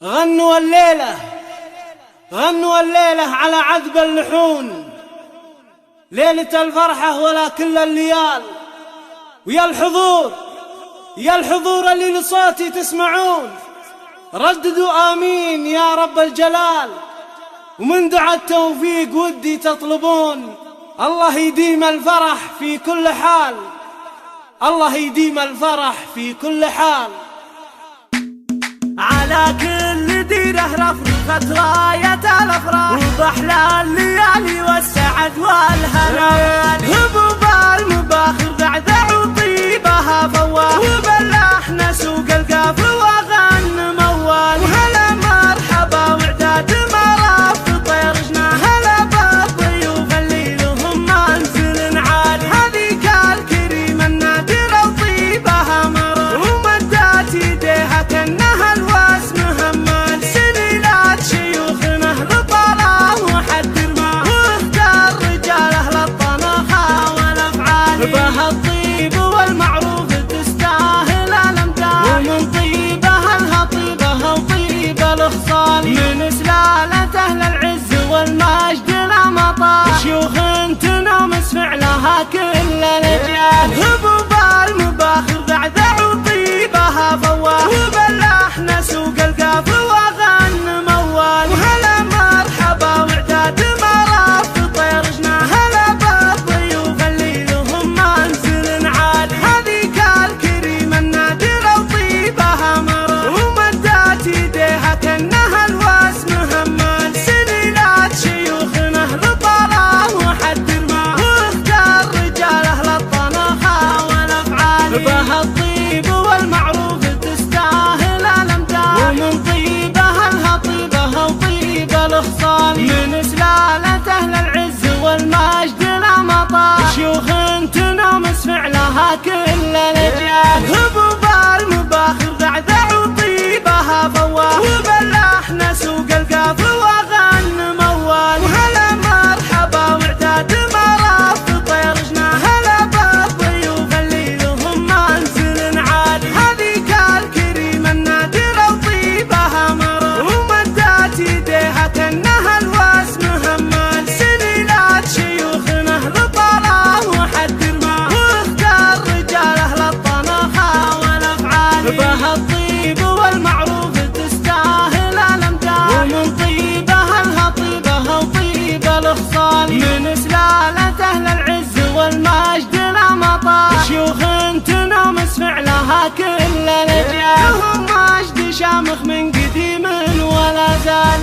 غنوا الليلة على عذب اللحون، ليلة الفرحة ولا كل الليال. ويا الحضور اللي لصوتي تسمعون، رددوا آمين يا رب الجلال. ومن دعاء التوفيق ودي تطلبون، الله يديم الفرح في كل حال، الله يديم الفرح في كل حال. على كل ديره رفرفت راية الافراح، وباحلى الليالي والسعد والهنا. هبوب المباخر ذعذع وطيبها فواه، وباللحن سوق القاف وغن موال. وهلا مرحبا وعداد مراف طير جناه، هلا بالضيوف اللي لهم منزل عالي. هذيك الكريمة النادرة وطيبها مرة، ومدات يديها كأنها الواسم همال. سليلات شيوخنا لطلال وحدر ما، واختار رجاله للطنخة والافعال. بها الطيب والمعروف تستاهل الامداد، ومن طيبها الهطيبها وطيب الاخصال. من سلالة اهل العز والمجد لا مطال، شيوخ تنامس فعلها كل الاجيال. هبوب المباخر ذعذع وطيبها فواه، وباللحن سوق القاف وغن موال. وهلا مرحبا وعداد مراف طير جناه، هلا بالضيوف اللي لهم منزل عالي. هذيك الكريمة النادرة وطيبها مرة، ومدات يديها كأنها الواسم همال. سليلات شيوخنا لطلال وحدر ما، واختار رجاله للطنخة والافعال. بها الطيب والمعروف تستاهل الامداد، ومن طيبها الهطيبها وطيب الاخصال. من سلالة اهل العز والمجد لا مطال، شيوخ تنامس فعلها كل الاجيال. هبوب المباخر ذعذع وطيبها فواه، وباللحن سوق القاف وغن موال. وهلا مرحبا وعداد مراف طير جناه، هلا بالضيوف اللي لهم منزل عالي. هذيك الكريمة النادرة وطيبها مرة، ومدات يديها كأنها الواسم همال. سليلات شيوخنا لطلال وحدر ما، واختار رجاله للطنخة والافعال. بها الطيب والمعروف تستاهل الامداد، ومن طيبها الهطيبها وطيب الاخصال. من سلالة اهل العز والمجد لا مطال، شيوخ تنامس فعلها كل الاجيال. لهم مجد شامخ من قديم ولا زال.